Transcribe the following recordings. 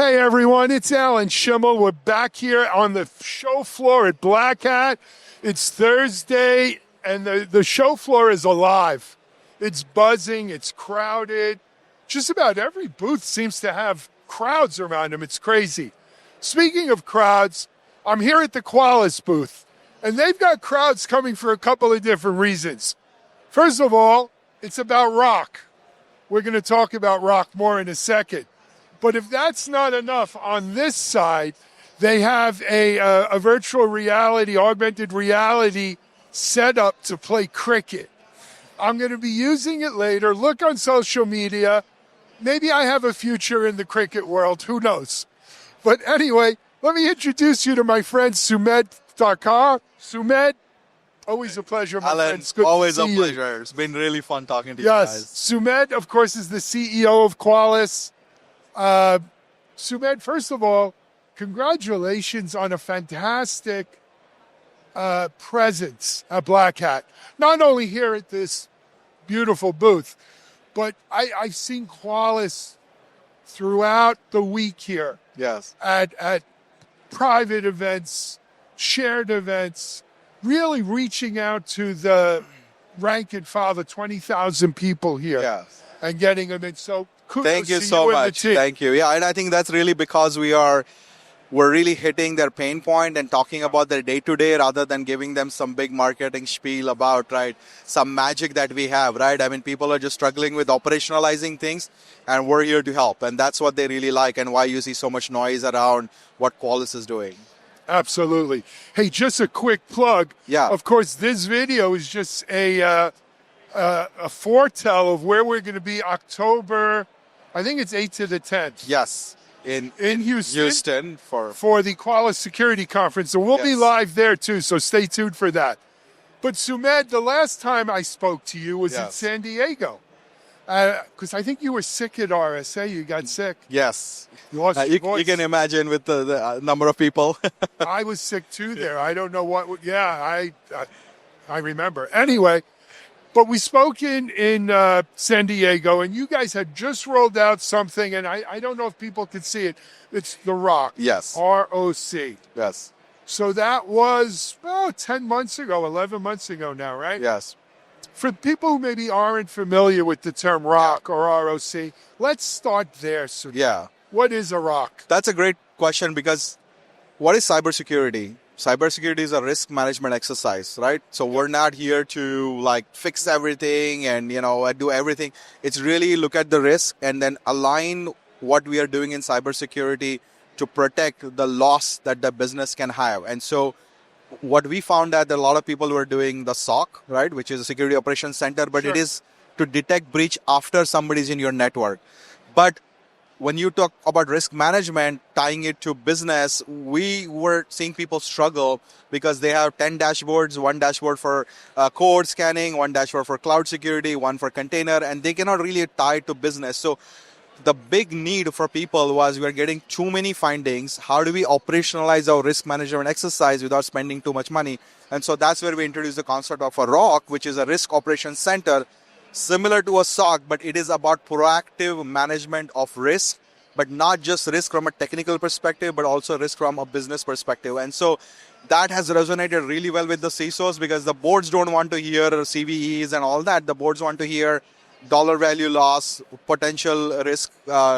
Hey everyone, it's Alan Schimmel. We're back here on the show floor at Black Hat. It's Thursday and the show floor is alive. It's buzzing, it's crowded. Just about every booth seems to have crowds around them. It's crazy. Speaking of crowds, I'm here at the Qualys booth, and they've got crowds coming for a couple of different reasons. First of all, it's about ROC. We're going to talk about ROC more in a second. But if that's not enough, on this side, they have a virtual reality, augmented reality setup to play cricket. I'm going to be using it later. Look on social media. Maybe I have a future in the cricket world. Who knows? But anyway, let me introduce you to my friend Sumedh Thakar. Sumedh, always a pleasure, my Alan, friend. It's good always to a see pleasure. you. It's been really fun talking to you Yes, guys. Sumedh, of course, is the CEO of Qualys. Sumedh, first of all, congratulations on a fantastic presence at Black Hat. Not only here at this beautiful booth, but I've seen Qualys throughout the week here Yes. at private events, shared events, really reaching out to the rank and file, the 20,000 people here, Yes. and getting them in. So kudos Thank you to so you and the much. team. Thank you. Yeah, and I think that's really because we're really hitting their pain point and talking about their day-to-day rather than giving them some big marketing spiel about, right, some magic that we have, right? I mean, people are just struggling with operationalizing things, and we're here to help. And that's what they really like and why you see so much noise around what Qualys is doing. Absolutely. Hey, just a quick plug. Yeah. Of course, this video is just a foretell of where we're going to be October, I think it's 8th to the 10th. Yes. In Houston for the Qualys Security Conference. So we'll be Yes. live there too, so stay tuned for that. But Sumedh, the last time I spoke to you was in Yes. San Diego. Because I think you were sick at RSA. You got sick. Yes. You lost your You voice. can imagine with the number of people. I was sick too there. I don't know what. Yeah, I remember. Anyway, but we spoke in San Diego, and you guys had just rolled out something, and I don't know if people could see it. It's the ROC. Yes. ROC. Yes. So that was 10 months ago, 11 months ago now, right? Yes. For people who maybe aren't familiar with the term ROC or ROC, let's start there. So Yeah. what is a ROC? That's a great question because what is cybersecurity? Cybersecurity is a risk management exercise, right? So we're not here to like fix everything and, do everything. It's really look at the risk and then align what we are doing in cybersecurity to protect the loss that the business can have. And so what we found that a lot of people were doing the SOC, right, which is a security operations center, but Sure. it is to detect breach after somebody's in your network. But when you talk about risk management, tying it to business, we were seeing people struggle because they have 10 dashboards, one dashboard for code scanning, one dashboard for cloud security, one for container, and they cannot really tie it to business. So the big need for people was we are getting too many findings. How do we operationalize our risk management exercise without spending too much money? And so that's where we introduced the concept of a ROC, which is a risk operations center, similar to a SOC, but it is about proactive management of risk, but not just risk from a technical perspective, but also risk from a business perspective. And so that has resonated really well with the CISOs because the boards don't want to hear CVEs and all that. The boards want to hear dollar value loss, potential risk,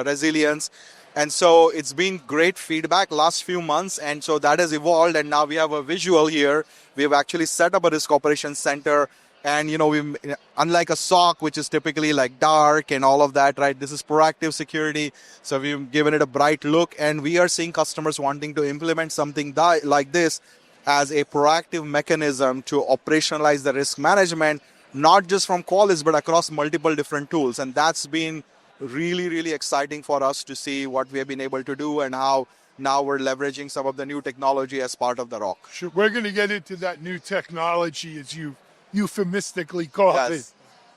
resilience. And so it's been great feedback last few months. And so that has evolved. And now we have a visual here. We have actually set up a risk operations center. And, we unlike a SOC, which is typically like dark and all of that, right? This is proactive security. So we've given it a bright look. And we are seeing customers wanting to implement something like this as a proactive mechanism to operationalize the risk management, not just from Qualys, but across multiple different tools. And that's been really, really exciting for us to see what we have been able to do and how now we're leveraging some of the new technology as part of the ROC. Sure. We're going to get into that new technology, as you euphemistically call Yes.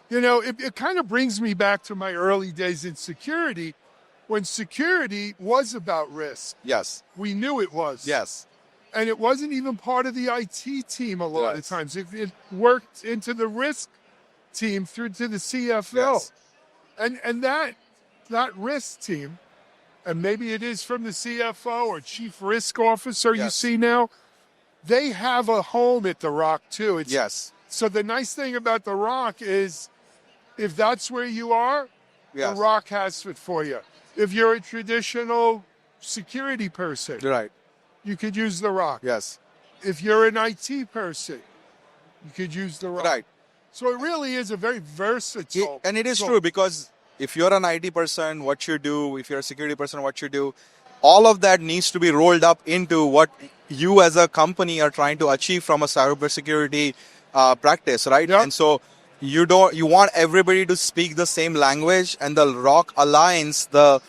it. It kind of brings me back to my early days in security, when security was about risk. Yes. We knew it was. Yes. And it wasn't even part of the IT team a lot of Yes. times. It worked into the risk team through to the CFO. Yes. And that risk team and maybe it is from the CFO or chief risk officer you Yes. see now, they have a home at the ROC too. Yes. So the nice thing about the ROC is if that's where you are, the Yes. ROC has it for you. If you're a traditional security person, Right. you could use the ROC. Yes. If you're an IT person, you could use the ROC. Right. So it really is a very versatile. And it is tool. true, because if you're an IT person, what you do, if you're a security person, what you do, all of that needs to be rolled up into what you as a company are trying to achieve from a cybersecurity practice, right? Yep. And so you want everybody to speak the same language, and the ROC aligns the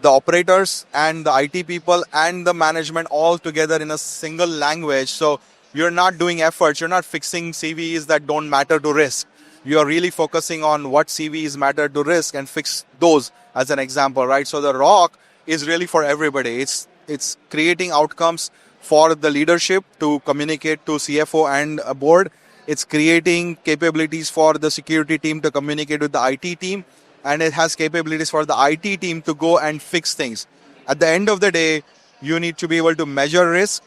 operators and the IT people and the management all together in a single language. So you're not doing efforts, you're not fixing CVEs that don't matter to risk. You're really focusing on what CVEs matter to risk and fix those, as an example, right? So the ROC is really for everybody. It's creating outcomes for the leadership to communicate to CFO and a board. It's creating capabilities for the security team to communicate with the IT team, and it has capabilities for the IT team to go and fix things. At the end of the day, you need to be able to measure risk,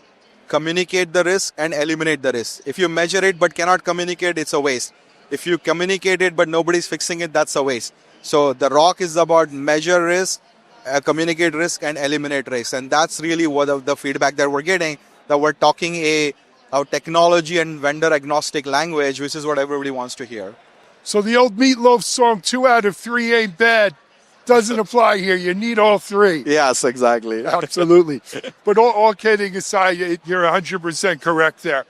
communicate the risk, and eliminate the risk. If you measure it but cannot communicate, it's a waste. If you communicate it but nobody's fixing it, that's a waste. So the ROC is about measure risk, communicate risk, and eliminate risk. And that's really what the feedback that we're getting, that we're talking a technology and vendor agnostic language, which is what everybody wants to hear. So the old Meatloaf song, 2 out of 3 ain't bad, doesn't apply here. You need all 3. Yes, exactly. Absolutely. But all kidding aside, you're 100% correct there.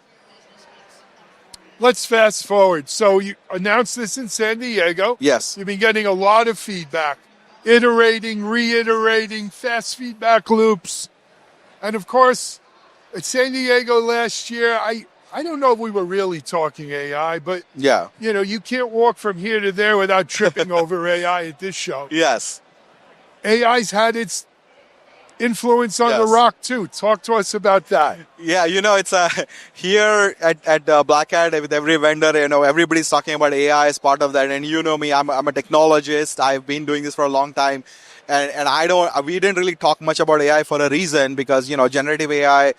Let's fast forward. So you announced this in San Diego. Yes. You've been getting a lot of feedback, iterating, reiterating, fast feedback loops. And of course, at San Diego last year, I don't know if we were really talking AI, but Yeah. you can't walk from here to there without tripping over AI at this show. Yes. AI's had its influence on the Yes. ROC too. Talk to us about that. Yeah, it's here at Black Hat with every vendor, everybody's talking about AI as part of that. And you know me, I'm a technologist. I've been doing this for a long time. And we didn't really talk much about AI for a reason, because, generative AI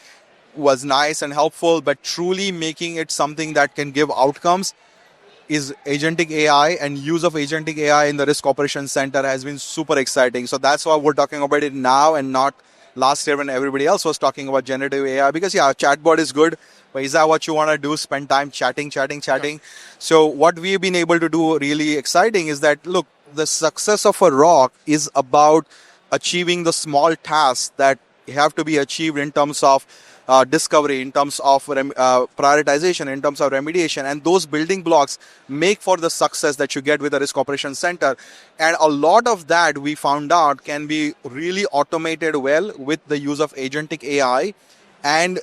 was nice and helpful, but truly making it something that can give outcomes is agentic AI, and use of agentic AI in the risk operations center has been super exciting. So that's why we're talking about it now and not last year when everybody else was talking about generative AI. Because chatbot is good, but is that what you want to do? Spend time chatting? So what we've been able to do really exciting is that, look, the success of a ROC is about achieving the small tasks that have to be achieved in terms of discovery, in terms of prioritization, in terms of remediation, and those building blocks make for the success that you get with the risk operations center. And a lot of that we found out can be really automated well with the use of agentic AI. And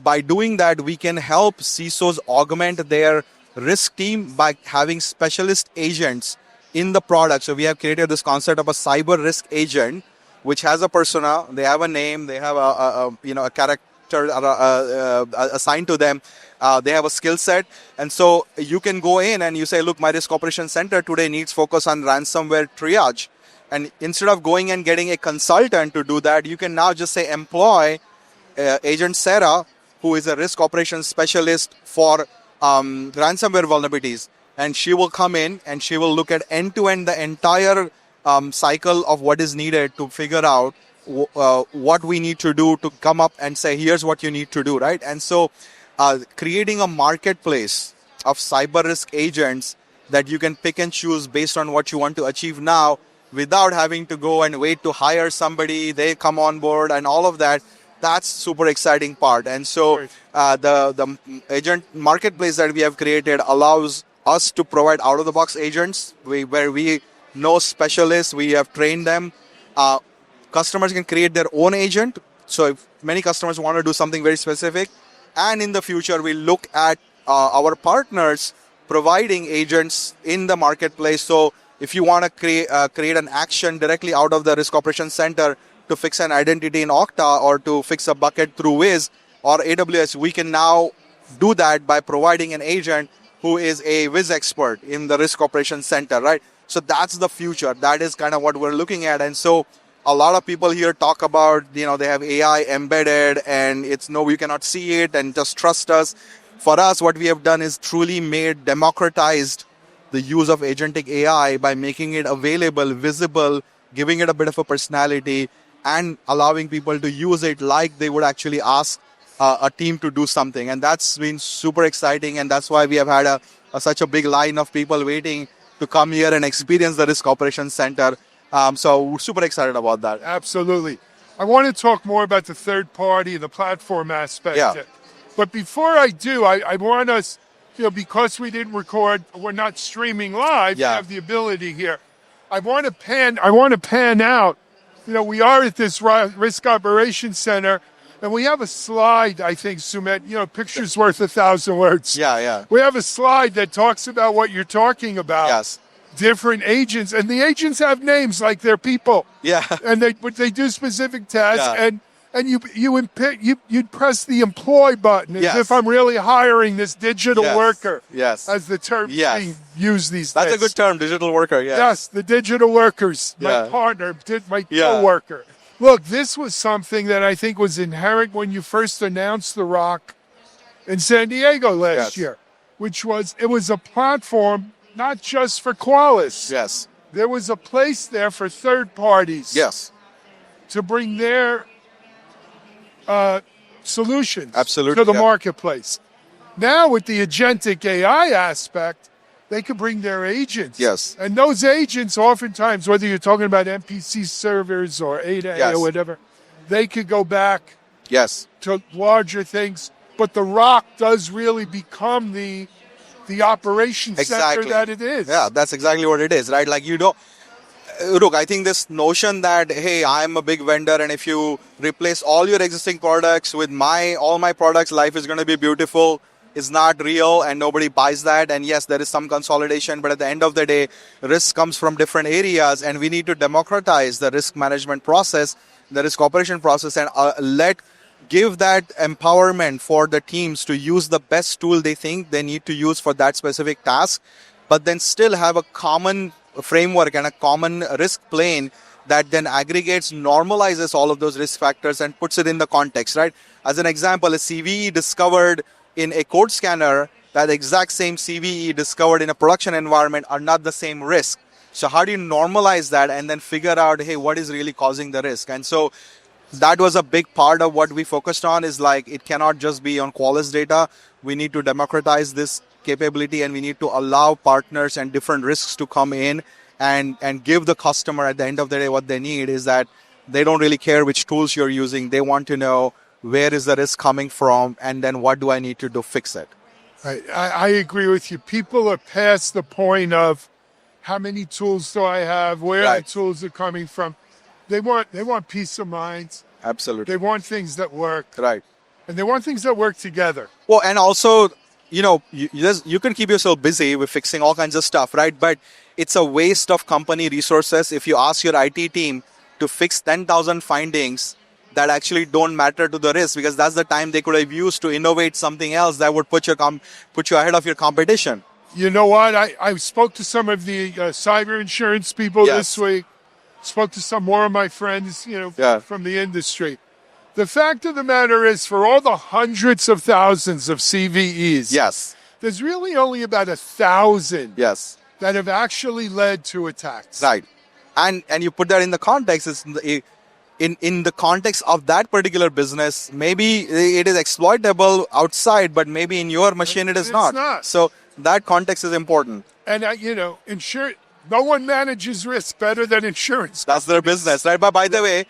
by doing that, we can help CISOs augment their risk team by having specialist agents in the product. So we have created this concept of a cyber risk agent, which has a persona, they have a name, they have a character assigned to them, they have a skill set. And so you can go in and you say, look, my risk operations center today needs focus on ransomware triage. And instead of going and getting a consultant to do that, you can now just say employ Agent Sarah, who is a risk operations specialist for ransomware vulnerabilities. And she will come in and she will look at end-to-end the entire cycle of what is needed to figure out what we need to do to come up and say, here's what you need to do, right? And so creating a marketplace of cyber risk agents that you can pick and choose based on what you want to achieve now, without having to go and wait to hire somebody, they come on board and all of that. That's super exciting part. And so the agent marketplace that we have created allows us to provide out-of-the-box agents where we know specialists, we have trained them. Customers can create their own agent. So if many customers want to do something very specific, and in the future we look at our partners providing agents in the marketplace. So if you want to create an action directly out of the risk operations center to fix an identity in Okta or to fix a bucket through Wiz or AWS, we can now do that by providing an agent who is a Wiz expert in the risk operations center, right? So that's the future. That is kind of what we're looking at. And so a lot of people here talk about, they have AI embedded and it's no, you cannot see it and just trust us. For us, what we have done is truly democratized the use of agentic AI by making it available, visible, giving it a bit of a personality, and allowing people to use it like they would actually ask a team to do something. And that's been super exciting, and that's why we have had such a big line of people waiting to come here and experience the Risk Operations Center. So we're super excited about that. Absolutely. I want to talk more about the third party, the platform aspect. Yeah. But before I do, I want us, because we didn't record, we're not streaming live, we have the ability here. I want to pan out. We are at this Risk Operations Center, and we have a slide, I think, Sumedh, picture's worth 1,000 words. Yeah. We have a slide that talks about what you're talking about. Yes. Different agents, and the agents have names like they're people. Yeah. And they do specific tasks, Yeah. and you'd press the employ button as if I'm really hiring this digital worker. Yes. As the term being used these days. That's a good term, digital worker. Yes. Yes, the digital workers, my partner, my co-worker. Look, this was something that I think was inherent when you first announced the ROC in San Diego last year, which was, it was a platform not just for Qualys. Yes. There was a place there for third parties. Yes. To bring their solutions Absolutely, to the marketplace. Now with the agentic AI aspect, they could bring their agents. Yes. And those agents, oftentimes, whether you're talking about MPC servers or A2A or whatever, they could go back to larger things. But the ROC does really become the operations center that it is. Yeah, that's exactly what it is, right? Like, look, I think this notion that, hey, I'm a big vendor, and if you replace all your existing products with all my products, life is going to be beautiful, is not real, and nobody buys that. And yes, there is some consolidation, but at the end of the day, risk comes from different areas, and we need to democratize the risk management process, the risk operation process, and give that empowerment for the teams to use the best tool they think they need to use for that specific task, but then still have a common framework and a common risk plane that then aggregates, normalizes all of those risk factors and puts it in the context, right? As an example, a CVE discovered in a code scanner, that exact same CVE discovered in a production environment are not the same risk. So how do you normalize that and then figure out, hey, what is really causing the risk? And so that was a big part of what we focused on, is like, it cannot just be on Qualys data. We need to democratize this capability, and we need to allow partners and different risks to come in and give the customer, at the end of the day, what they need is that they don't really care which tools you're using. They want to know, where is the risk coming from, and then what do I need to do to fix it? I agree with you. People are past the point of how many tools do I have, where the tools are coming from. They want peace of mind. Absolutely. They want things that work. Right. And they want things that work together. Well, and also, you can keep yourself busy with fixing all kinds of stuff, right? But it's a waste of company resources if you ask your IT team to fix 10,000 findings that actually don't matter to the risk, because that's the time they could have used to innovate something else that would put you ahead of your competition. You know what? I spoke to some of the cyber insurance people this week. Spoke to some more of my friends, from the industry. The fact of the matter is, for all the hundreds of thousands of CVEs, there's really only about 1,000 that have actually led to attacks. Right. And you put that in the context, in the context of that particular business, maybe it is exploitable outside, but maybe in your machine it is not. So that context is important. And, no one manages risk better than insurance. That's their business, right? But by the way,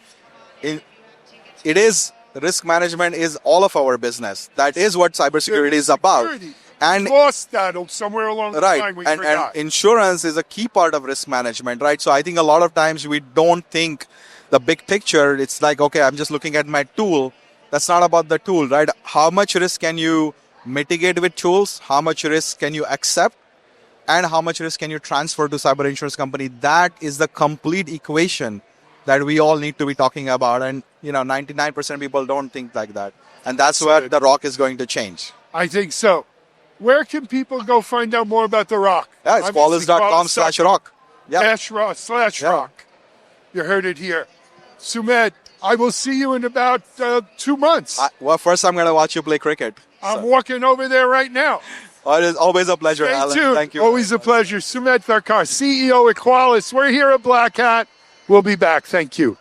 risk management is all of our business. That is what cybersecurity is about. And lost that somewhere along the line. We forgot. And insurance is a key part of risk management, right? So I think a lot of times we don't think the big picture. It's like, okay, I'm just looking at my tool. That's not about the tool, right? How much risk can you mitigate with tools? How much risk can you accept? And how much risk can you transfer to cyber insurance company? That is the complete equation that we all need to be talking about. And 99% of people don't think like that. And that's where the ROC is going to change. I think so. Where can people go find out more about the ROC? Yeah, it's qualys.com/ROC. /ROC. You heard it here. Sumedh, I will see you in about 2 months. Well, first I'm going to watch you play cricket. I'm walking over there right now. It is always a pleasure, Stay Alan. tuned. Thank you. Always a pleasure. Sumedh Thakar, CEO of Qualys. We're here at Black Hat. We'll be back. Thank you.